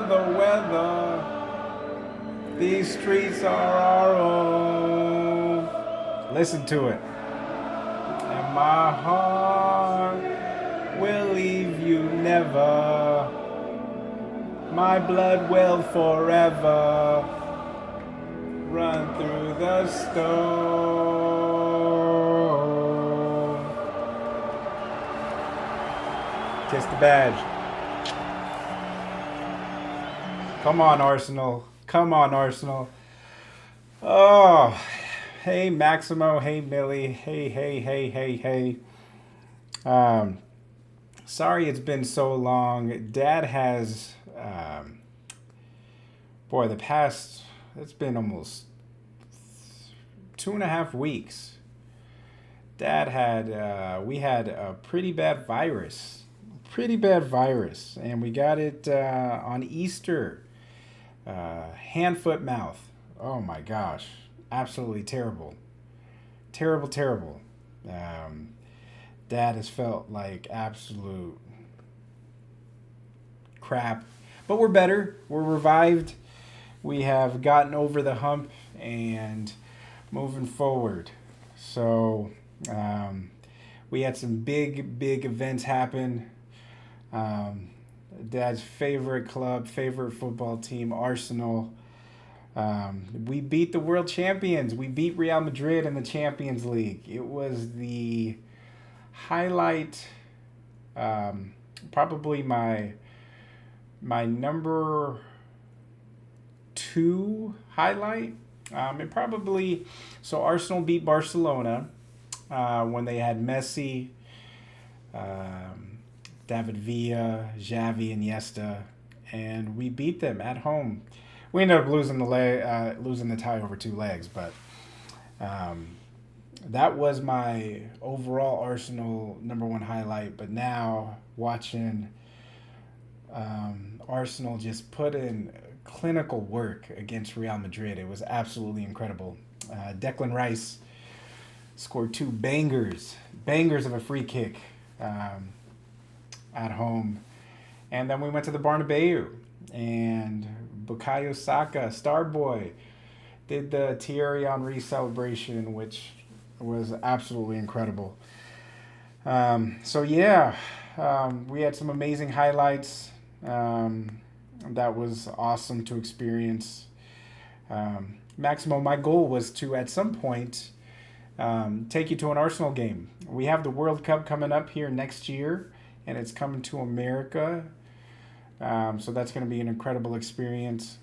the weather. These streets are our own. Listen to it. And my heart will leave you never. My blood will forever run through the stone. Kiss the badge. Come on, Arsenal. Come on, Arsenal. Oh, hey, Maximo. Hey, Millie. Hey, hey, hey, hey, hey. Um, Sorry it's been so long. Dad has, boy, it's been almost 2.5 weeks. We had a pretty bad virus, and we got it on Easter. Hand, foot, mouth. Oh my gosh, absolutely terrible, terrible, terrible. Um, Dad has felt like absolute crap, but we're better. We're revived. We have gotten over the hump and moving forward. So um, we had some big, big events happen. Um, Dad's favorite club, favorite football team, Arsenal. We beat the world champions. We beat Real Madrid in the Champions League. It was the highlight, probably my number two highlight. It probably so Arsenal beat Barcelona when they had Messi, um, David Villa, Xavi, Iniesta, and we beat them at home. We ended up losing the tie over two legs, but um, that was my overall Arsenal number one highlight. But now watching Arsenal just put in clinical work against Real Madrid, it was absolutely incredible. Declan Rice scored two bangers of a free kick um, at home. And then we went to the Bernabeu, and Bukayo Saka, star boy, did the Thierry Henry celebration, which was absolutely incredible. So yeah, we had some amazing highlights. That was awesome to experience. Maximo, my goal was to at some point take you to an Arsenal game. We have the World Cup coming up here next year, and it's coming to America. So that's going to be an incredible experience.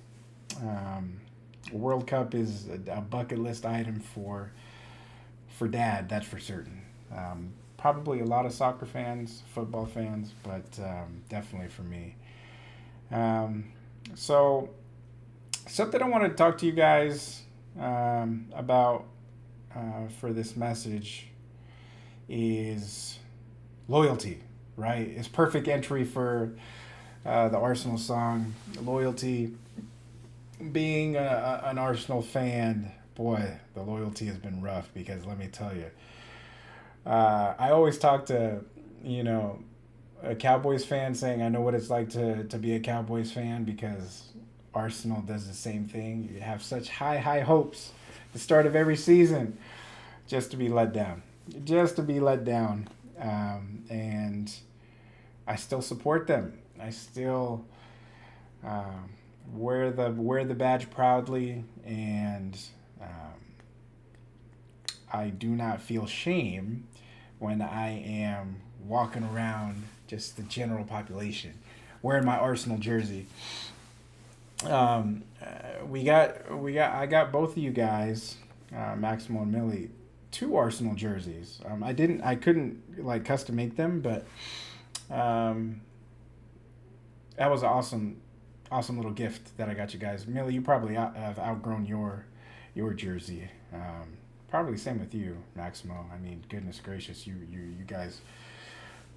World Cup is a bucket list item for Dad, that's for certain. Probably a lot of soccer fans, football fans, but definitely for me. Um, so something I want to talk to you guys about for this message is loyalty. Right? It's perfect entry for the Arsenal song, loyalty. Being an Arsenal fan, boy, the loyalty has been rough because let me tell you, I always talk to, you know, a Cowboys fan saying I know what it's like to be a Cowboys fan because Arsenal does the same thing. You have such high hopes at the start of every season just to be let down. Just to be let down. And I still support them. I still wear the badge proudly, and I do not feel shame when I am walking around just the general population wearing my Arsenal jersey. I got both of you guys, Maximo and Millie, two Arsenal jerseys. I couldn't like custom make them, but um, that was an awesome little gift that I got you guys. Millie, you probably have outgrown your jersey. Probably same with you, Maximo. I mean, goodness gracious, you guys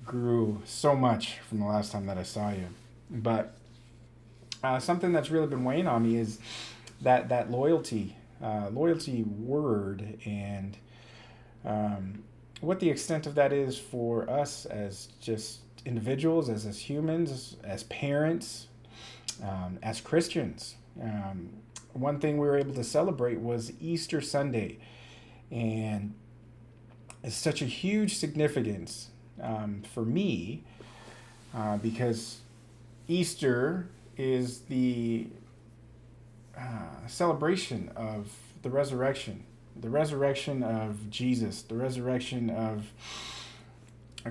grew so much from the last time that I saw you. But something that's really been weighing on me is that loyalty word, and what the extent of that is for us as just individuals, as humans, as parents, as Christians. One thing we were able to celebrate was Easter Sunday, and it's such a huge significance for me because Easter is the celebration of the resurrection of Jesus, the resurrection of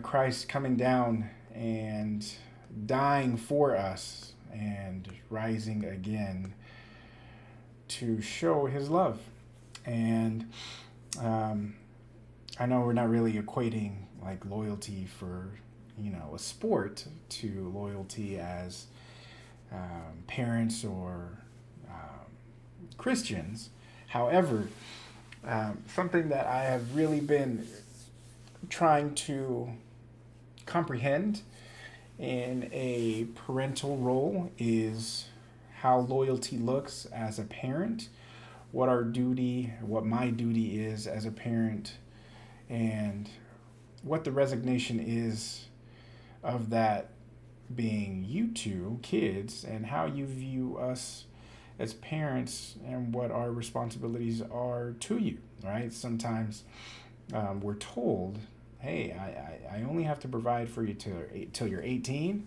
Christ coming down and dying for us and rising again to show his love. And I know we're not really equating like loyalty for, a sport to loyalty as parents or Christians. However, something that I have really been trying to comprehend in a parental role is how loyalty looks as a parent, what my duty is as a parent, and what the resignation is of that being you two kids, and how you view us as parents and what our responsibilities are to you, right? Sometimes we're told, hey, I only have to provide for you till you're 18,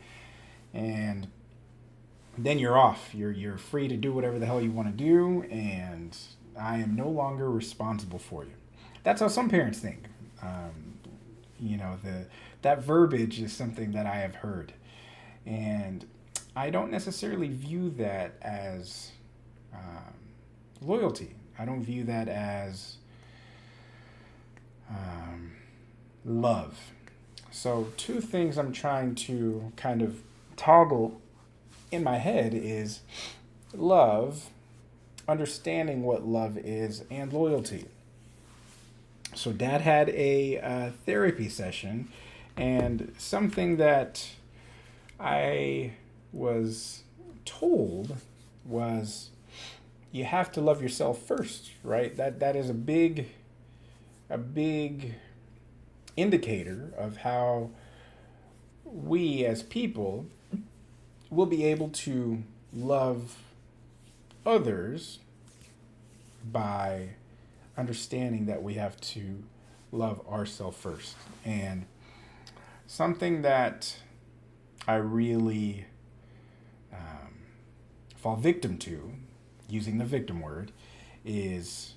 and then you're off. You're free to do whatever the hell you want to do, and I am no longer responsible for you. That's how some parents think. That verbiage is something that I have heard, and I don't necessarily view that as loyalty. I don't view that as love. So two things I'm trying to kind of toggle in my head is love, understanding what love is, and loyalty. So Dad had a therapy session, and something that I was told was you have to love yourself first, right? That is a big indicator of how we as people will be able to love others by understanding that we have to love ourselves first. And something that I really fall victim to, using the victim word, is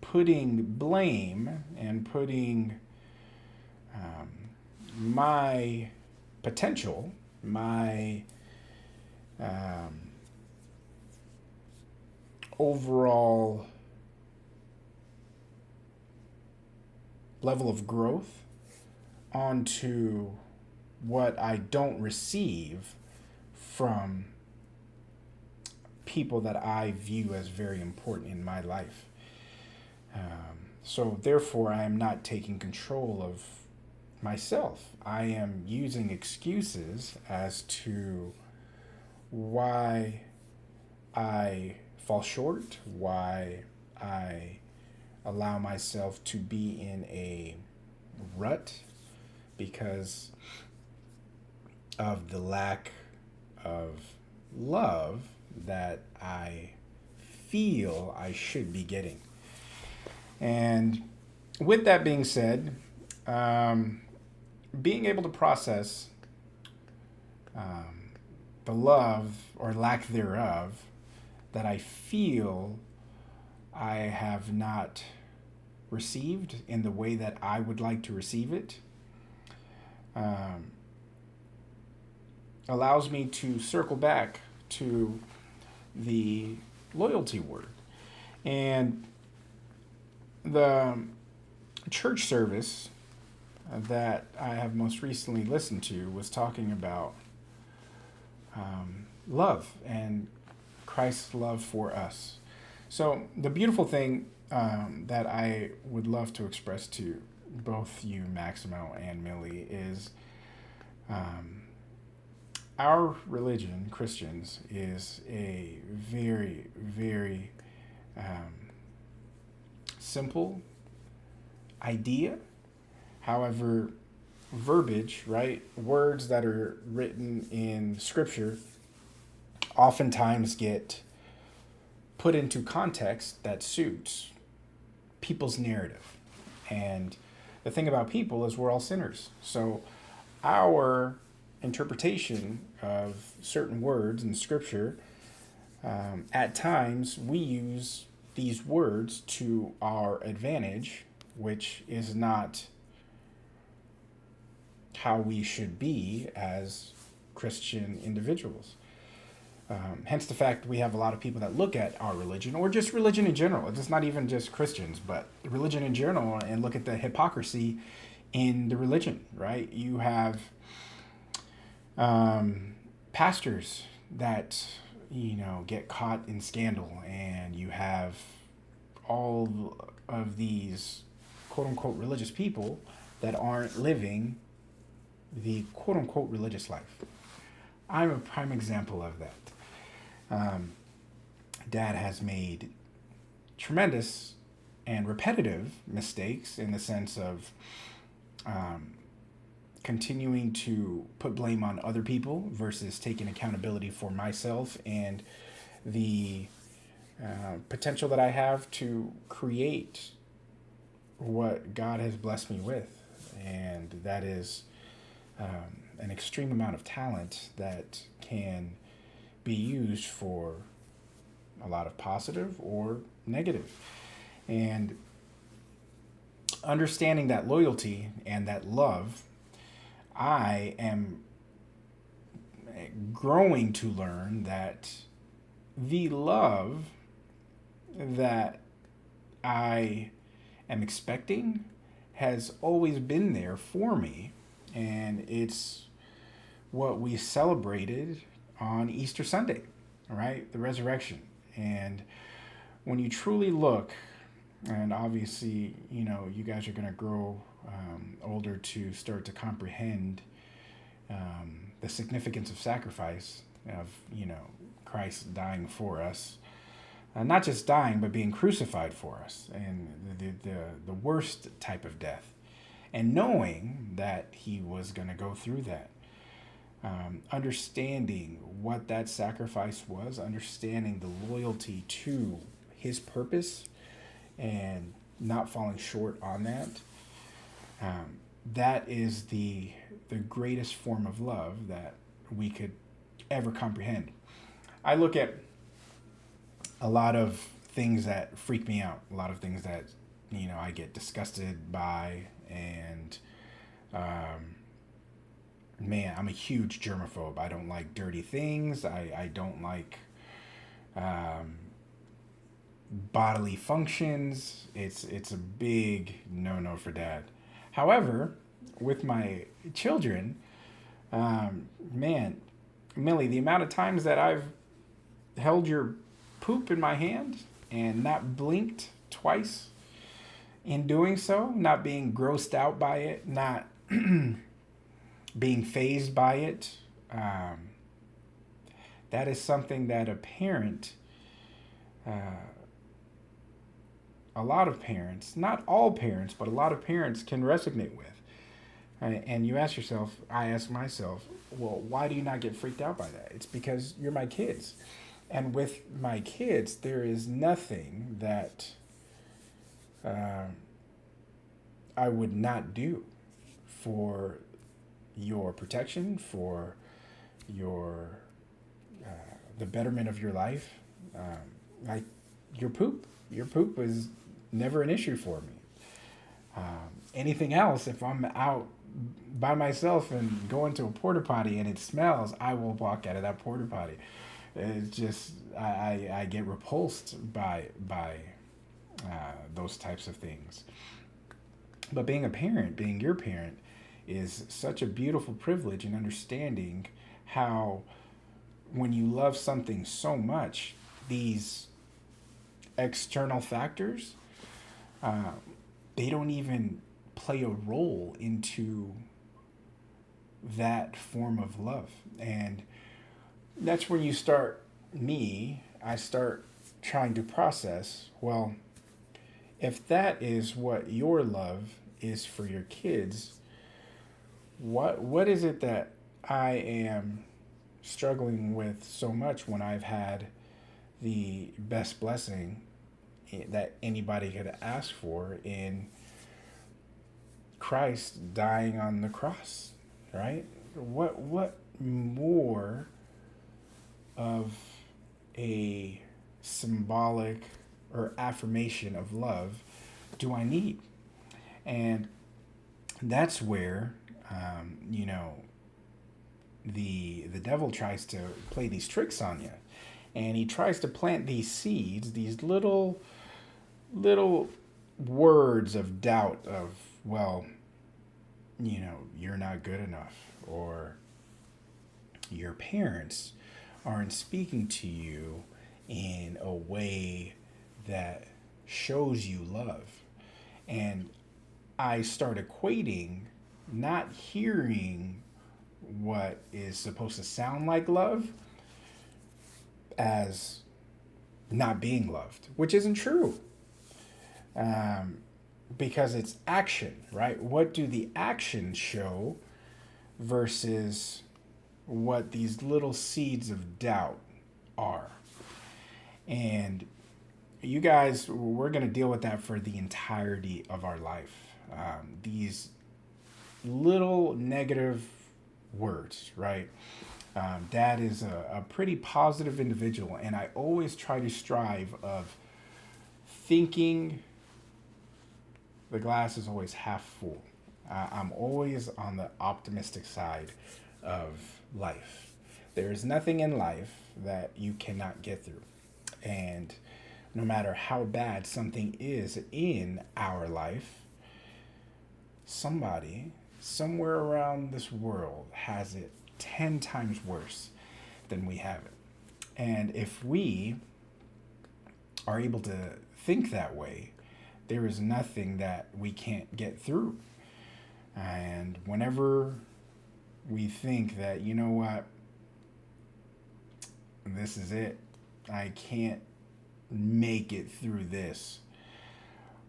putting blame and putting my potential, my overall level of growth onto what I don't receive from people that I view as very important in my life. So therefore, I am not taking control of myself. I am using excuses as to why I fall short, why I allow myself to be in a rut because of the lack of love that I feel I should be getting. And with that being said, being able to process the love or lack thereof that I feel I have not received in the way that I would like to receive it, allows me to circle back to the loyalty word. And the church service that I have most recently listened to was talking about love and Christ's love for us. So the beautiful thing that I would love to express to both you, Maximo and Millie, is our religion, Christians, is a very, very simple idea. However, verbiage, right? Words that are written in Scripture oftentimes get put into context that suits people's narrative. And the thing about people is we're all sinners. So our interpretation of certain words in scripture, at times we use these words to our advantage, which is not how we should be as Christian individuals. Hence the fact we have a lot of people that look at our religion, or just religion in general. It's not even just Christians, but religion in general, and look at the hypocrisy in the religion, right? You have pastors that, get caught in scandal, and you have all of these quote unquote religious people that aren't living the quote unquote religious life. I'm a prime example of that. Dad has made tremendous and repetitive mistakes in the sense of continuing to put blame on other people versus taking accountability for myself and the potential that I have to create what God has blessed me with. And that is an extreme amount of talent that can be used for a lot of positive or negative. And understanding that loyalty and that love, I am growing to learn that the love that I am expecting has always been there for me. And it's what we celebrated on Easter Sunday, right? The resurrection. And when you truly look, and obviously, you guys are going to grow older to start to comprehend the significance of sacrifice, of, Christ dying for us. Not just dying, but being crucified for us, and the worst type of death. And knowing that he was going to go through that. Understanding what that sacrifice was, understanding the loyalty to his purpose and not falling short on that. That is the greatest form of love that we could ever comprehend. I look at a lot of things that freak me out, a lot of things that, I get disgusted by, and man, I'm a huge germaphobe. I don't like dirty things. I don't like bodily functions. It's a big no-no for Dad. However, with my children, man, Millie, the amount of times that I've held your poop in my hand and not blinked twice in doing so, not being grossed out by it, not being fazed by it, that is something that a parent, a lot of parents, not all parents, but a lot of parents can resonate with. And you ask yourself, I ask myself, well, why do you not get freaked out by that? It's because you're my kids. And with my kids, there is nothing that I would not do for your protection, for your the betterment of your life. Like your poop is never an issue for me. Anything else, if I'm out by myself and going to a porta potty and it smells, I will walk out of that porta potty. It's just I get repulsed by those types of things. But being a parent, being your parent, is such a beautiful privilege, and understanding how when you love something so much, these external factors, they don't even play a role into that form of love. And that's when I start trying to process, well, if that is what your love is for your kids, what is it that I am struggling with so much when I've had the best blessing that anybody could ask for in Christ dying on the cross, right? What more of a symbolic or affirmation of love do I need? And that's where, you know, the devil tries to play these tricks on you, and he tries to plant these seeds, these little words of doubt of, well, you know, you're not good enough, or your parents aren't speaking to you in a way that shows you love. And I start equating not hearing what is supposed to sound like love as not being loved, which isn't true. Um, because it's action, right? What do the actions show versus what these little seeds of doubt are? And you guys, we're going to deal with that for the entirety of our life. These little negative words, right? Dad is a pretty positive individual, and I always try to strive of thinking the glass is always half full. I'm always on the optimistic side of life. There is nothing in life that you cannot get through. And no matter how bad something is in our life, somebody, somewhere around this world, has it 10 times worse than we have it. And if we are able to think that way, there is nothing that we can't get through. And whenever we think that, you know what, this is it, I can't make it through this,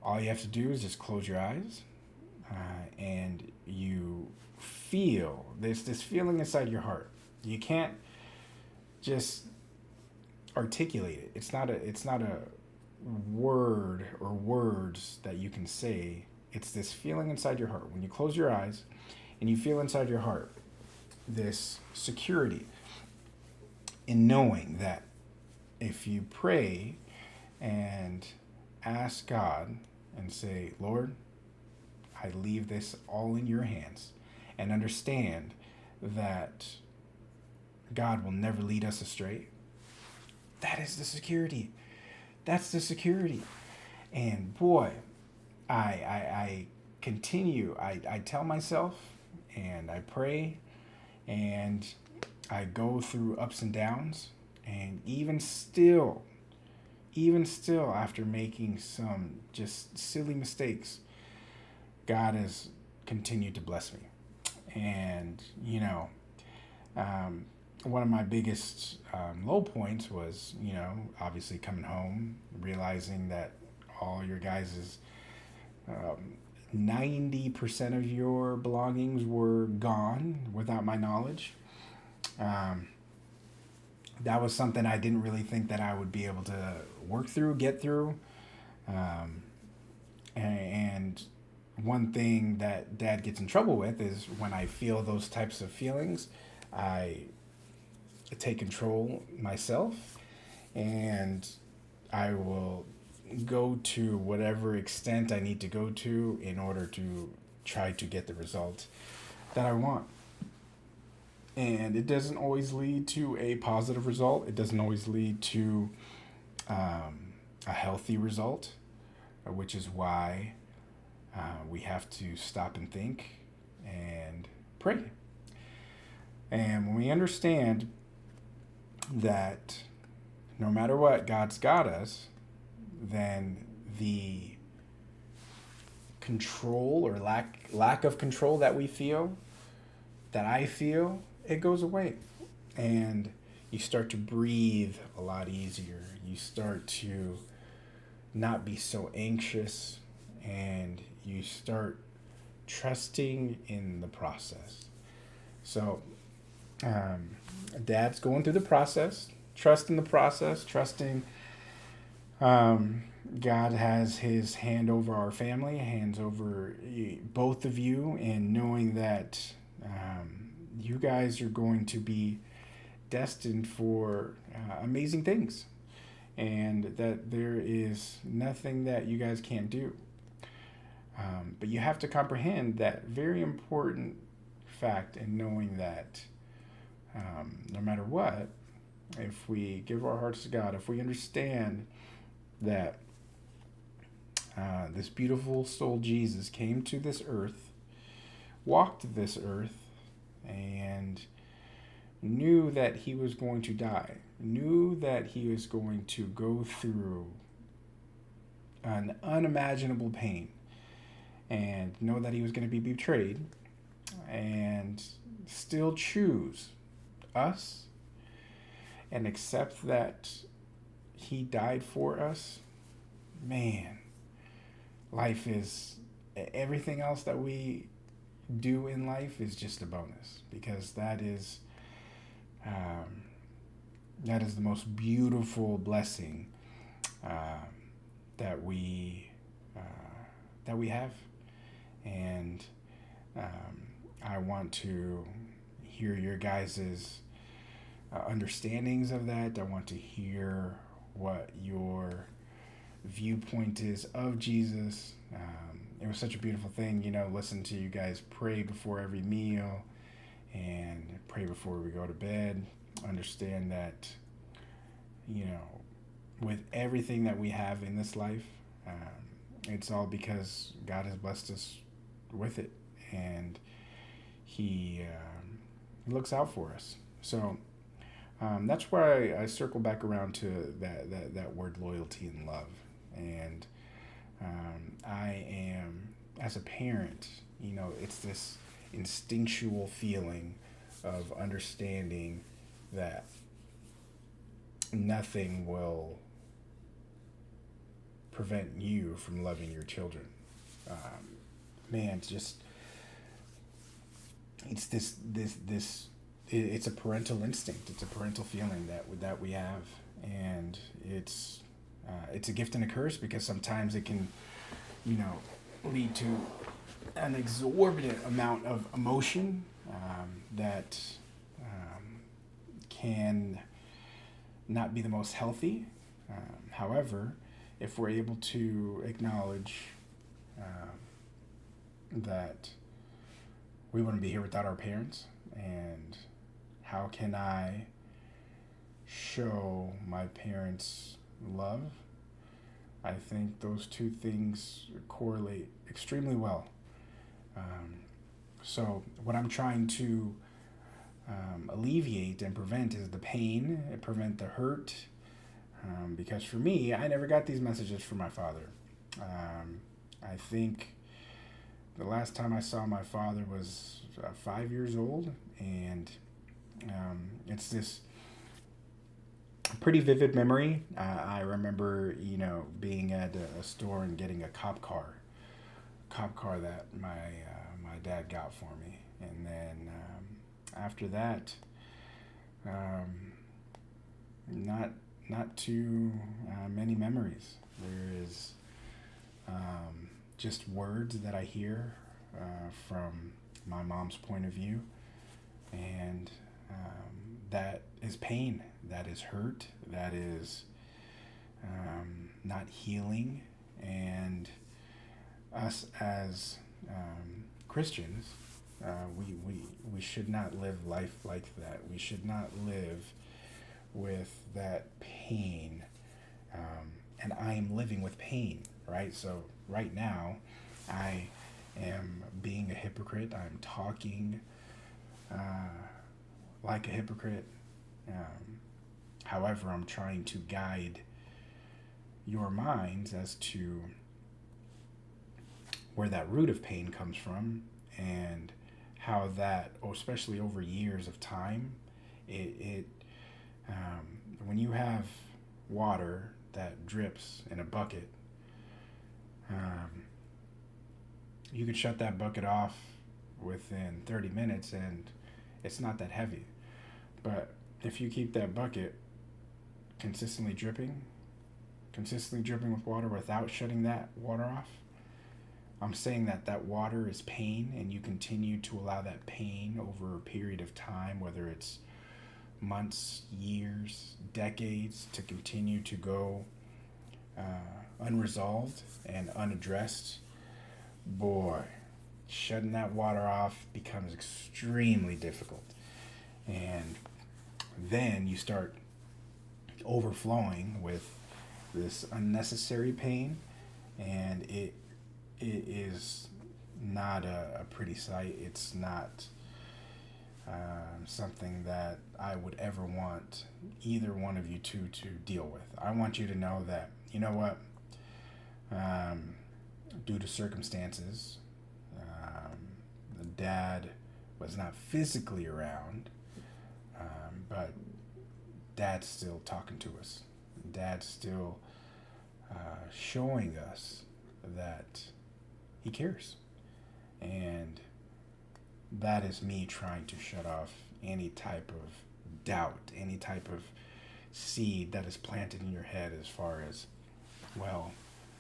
all you have to do is just close your eyes, and you feel this feeling inside your heart. You can't just articulate it. It's not a word or words that you can say. It's this feeling inside your heart when you close your eyes and you feel inside your heart this security in knowing that if you pray and ask God and say, Lord, I leave this all in your hands, and understand that God will never lead us astray, that is the security. That's the security. And boy, I continue. I tell myself, and I pray, and I go through ups and downs, and even still, after making some just silly mistakes, God has continued to bless me. And one of my biggest low points was, obviously coming home, realizing that all your guys' 90% of your belongings were gone without my knowledge. That was something I didn't really think that I would be able to work through, get through. And one thing that Dad gets in trouble with is when I feel those types of feelings, I take control myself, and I will go to whatever extent I need to go to in order to try to get the result that I want. And it doesn't always lead to a positive result. It doesn't always lead to a healthy result, which is why we have to stop and think and pray. And when we understand that no matter what, God's got us, then the control or lack of control that we feel, that I feel, it goes away. And you start to breathe a lot easier. You start to not be so anxious, and you start trusting in the process. So Um, Dad's going through the process, trusting the process, trusting um, God has his hand over our family, hands over both of you, and knowing that you guys are going to be destined for amazing things and that there is nothing that you guys can't do. But you have to comprehend that very important fact in knowing that no matter what, if we give our hearts to God, if we understand that this beautiful soul Jesus came to this earth, walked this earth, and knew that he was going to die, knew that he was going to go through an unimaginable pain, and know that he was going to be betrayed, and still choose us and accept that he died for us, man, life is everything else that we do in life is just a bonus because um, that is the most beautiful blessing uh, that we uh, that we have, and I want to hear your guys's understandings of that. I want to hear what your viewpoint is of Jesus. It was such a beautiful thing, listen to you guys pray before every meal and pray before we go to bed. Understand that, with everything that we have in this life, it's all because God has blessed us with it, and He looks out for us. So that's where I circle back around to that word loyalty and love. And I am, as a parent, it's this instinctual feeling of understanding that nothing will prevent you from loving your children. Man, it's it's a parental instinct. It's a parental feeling that we have, and it's a gift and a curse because sometimes it can, lead to an exorbitant amount of emotion that can not be the most healthy. However, if we're able to acknowledge that we wouldn't be here without our parents, and how can I show my parents love? I think those two things correlate extremely well. So, what I'm trying to alleviate and prevent is the pain, and prevent the hurt. Because for me, I never got these messages from my father. I think the last time I saw my father was 5 years old, and it's this pretty vivid memory. I remember, being at a store and getting a cop car that my dad got for me, and then after that, not too many memories. There is just words that I hear from my mom's point of view, and that is pain, that is hurt, that is not healing, and us as Christians, we should not live life like that. We should not live with that pain, and I am living with pain, right? So right now, I am being a hypocrite. I'm talking like a hypocrite. However, I'm trying to guide your minds as to where that root of pain comes from, and how that, especially over years of time, it when you have water that drips in a bucket, you could shut that bucket off within 30 minutes and it's not that heavy. But if you keep that bucket consistently dripping with water without shutting that water off, I'm saying that that water is pain, and you continue to allow that pain over a period of time, whether it's months, years, decades, to continue to go uh, unresolved and unaddressed. Boy, shutting that water off becomes extremely difficult. And then you start overflowing with this unnecessary pain, and it is not a pretty sight. It's not something that I would ever want either one of you two to deal with. I want you to know that, you know what, um, due to circumstances, the dad was not physically around, but dad's still talking to us. Dad's still showing us that he cares. And that is me trying to shut off any type of doubt, any type of seed that is planted in your head as far as, well,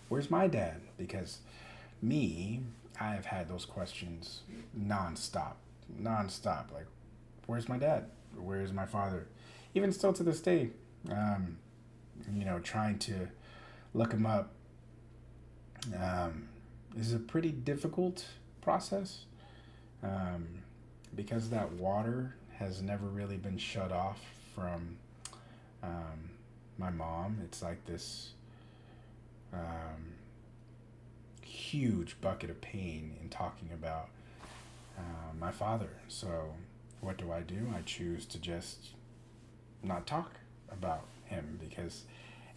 where's my dad? Because me, I have had those questions nonstop. Nonstop. Like, where's my dad? Where's my father? Even still to this day, trying to look him up is a pretty difficult process, because that water has never really been shut off from my mom. It's like this huge bucket of pain in talking about my father. So what do? I choose to just not talk about him, because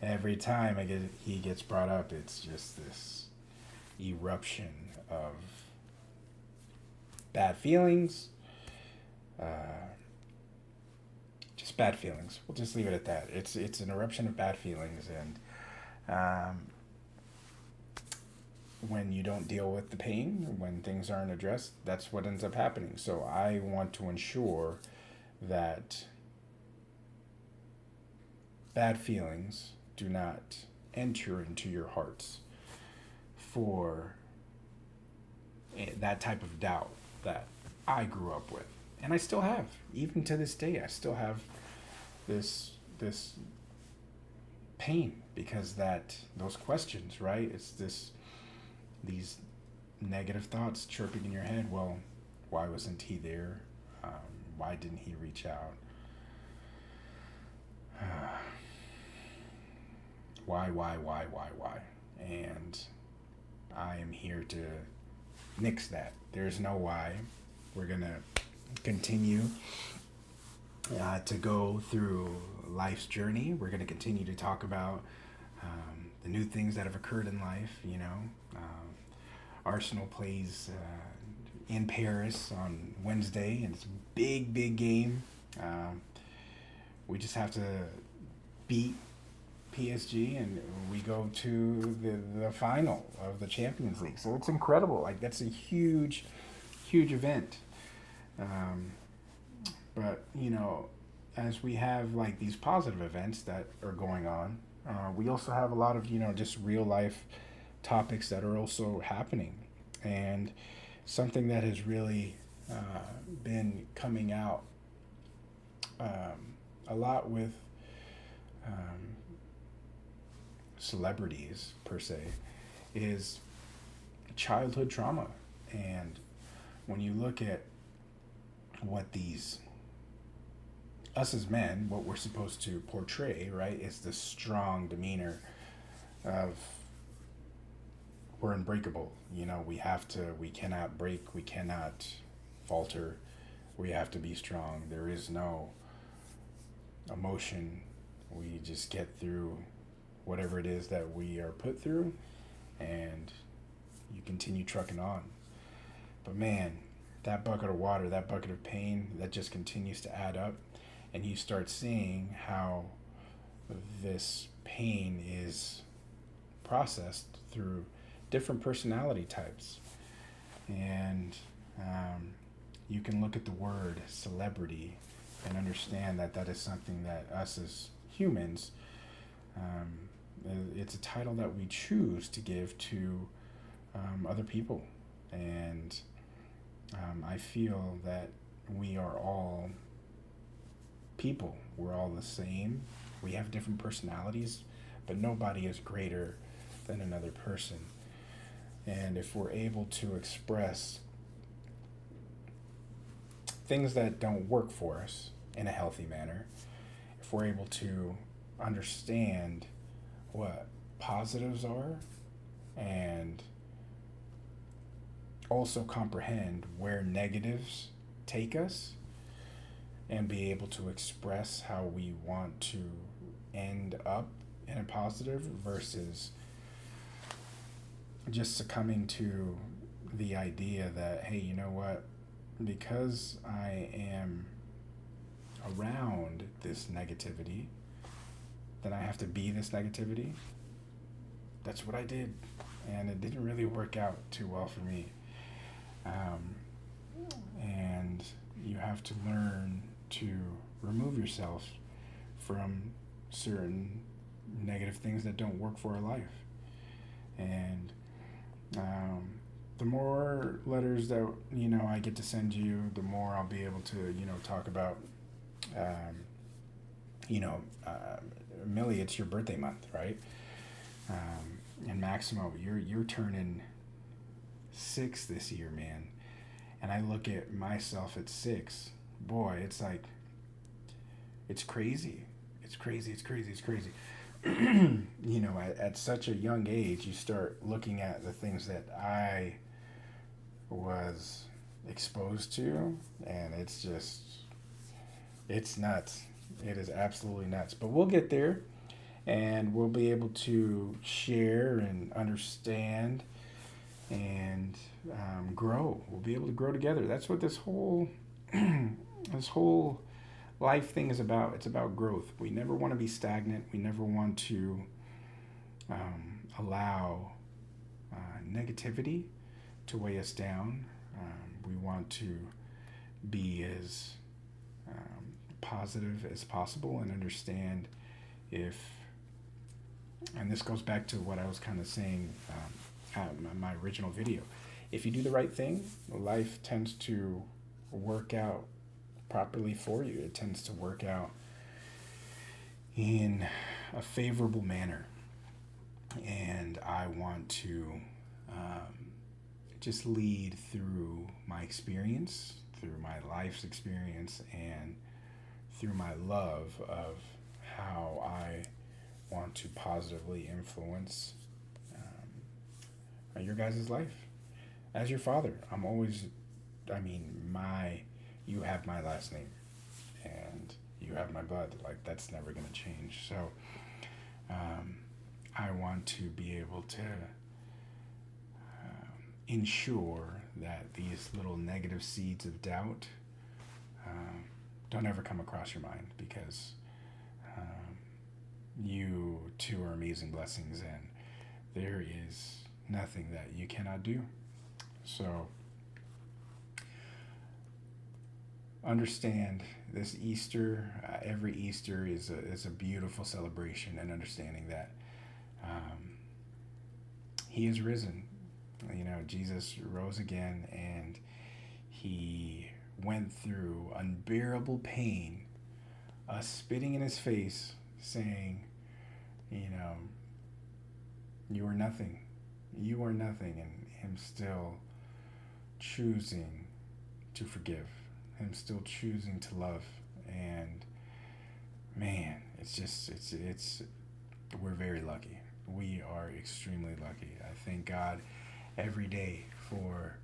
every time he gets brought up, it's just this eruption of bad feelings, uh, just bad feelings. We'll just leave it at that. It's an eruption of bad feelings, and when you don't deal with the pain, when things aren't addressed, that's what ends up happening. So I want to ensure that bad feelings do not enter into your hearts for that type of doubt that I grew up with, and I still have. Even to this day, I still have this pain, because those questions, right? It's these negative thoughts chirping in your head. Well, why wasn't he there? Why didn't he reach out? Why? And I am here to nix that. There's no why. We're going to continue to go through life's journey. We're going to continue to talk about the new things that have occurred in life. Arsenal plays in Paris on Wednesday, and it's a big game. We just have to beat PSG, and we go to the final of the Champions League. So it's incredible. Like, that's a huge event. But as we have like these positive events that are going on, we also have a lot of just real life topics that are also happening, and something that has really been coming out a lot with celebrities per se is childhood trauma. And when you look at what us as men, what we're supposed to portray, right, is the strong demeanor of we're unbreakable. We cannot break, we cannot falter, we have to be strong. There is no emotion. We just get through whatever it is that we are put through, and you continue trucking on. But man, that bucket of water, that bucket of pain, that just continues to add up, and you start seeing how this pain is processed through different personality types. And you can look at the word celebrity and understand that that is something that us as humans, um, it's a title that we choose to give to other people. And I feel that we are all people. We're all the same. We have different personalities, but nobody is greater than another person. And if we're able to express things that don't work for us in a healthy manner, if we're able to understand what positives are and also comprehend where negatives take us and be able to express how we want to end up in a positive versus just succumbing to the idea that, hey, you know what, because I am around this negativity, then I have to be this negativity. That's what I did, and it didn't really work out too well for me. Um, and you have to learn to remove yourself from certain negative things that don't work for our life. And the more letters that I get to send you, the more I'll be able to talk about. Um, you know, Millie, it's your birthday month, right? And Maximo, you're turning 6 this year, man. And I look at myself at 6. Boy, it's like, it's crazy. It's crazy. It's crazy. It's crazy. At such a young age, you start looking at the things that I was exposed to, and it's nuts. It is absolutely nuts. But we'll get there, and we'll be able to share and understand and grow. We'll be able to grow together. That's what this whole this whole life thing is about. It's about growth. We never want to be stagnant. We never want to allow negativity to weigh us down. We want to be as positive as possible and understand if, and this goes back to what I was kind of saying my original video. If you do the right thing, life tends to work out properly for you. It tends to work out in a favorable manner. And I want to just lead through my experience, through my life's experience, and through my love of how I want to positively influence your guys' life. As your father, I'm always, you have my last name and you have my blood. Like, that's never going to change. So I want to be able to ensure that these little negative seeds of doubt don't ever come across your mind, because you too are amazing blessings, and there is nothing that you cannot do. So understand this Easter. Every Easter is a beautiful celebration, and understanding that He is risen. Jesus rose again, and He went through unbearable pain, us spitting in His face, saying, you are nothing. You are nothing, and Him still choosing to forgive, Him still choosing to love. And man, we're very lucky. We are extremely lucky. I thank God every day for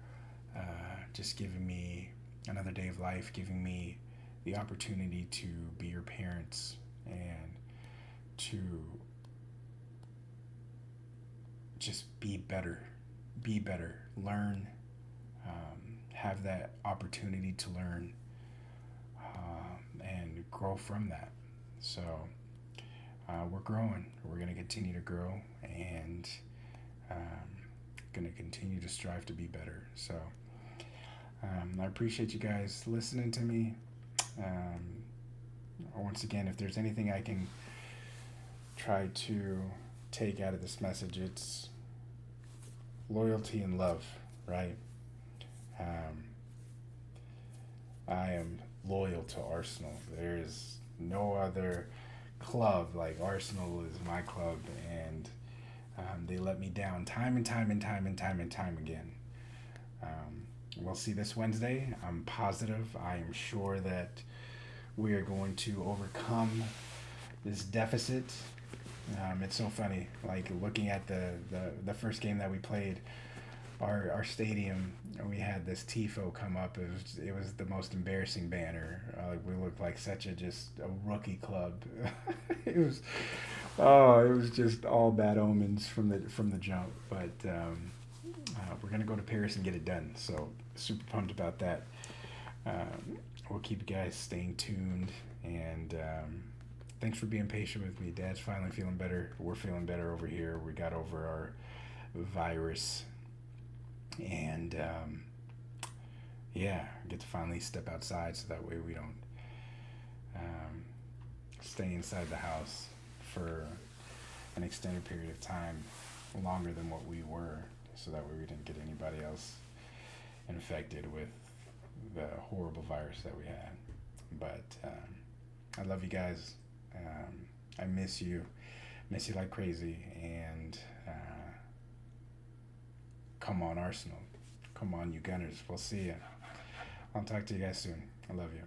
just giving me another day of life, giving me the opportunity to be your parents, and to just be better, learn, have that opportunity to learn and grow from that. So we're growing. We're going to continue to grow, and going to continue to strive to be better. So I appreciate you guys listening to me. once again, if there's anything I can try to take out of this message, it's loyalty and love, right? Um, I am loyal to Arsenal. There is no other club like Arsenal is my club, and they let me down time and time and time and time and time again. Um, we'll see this Wednesday. I'm positive. I am sure that we are going to overcome this deficit. It's so funny, like looking at the first game that we played, our stadium, we had this tifo come up. It was the most embarrassing banner. Like we looked like such a just a rookie club. it was it was just all bad omens from the jump. But we're gonna go to Paris and get it done. So super pumped about that. We'll keep you guys staying tuned, and thanks for being patient with me. Dad's finally feeling better. We're feeling better over here. We got over our virus, and yeah, get to finally step outside so that way we don't um, stay inside the house for an extended period of time, longer than what we were, so that way we didn't get anybody else infected with the horrible virus that we had. But I love you guys. I miss you like crazy, and come on Arsenal, come on you Gunners. We'll see you. I'll talk to you guys soon. I love you.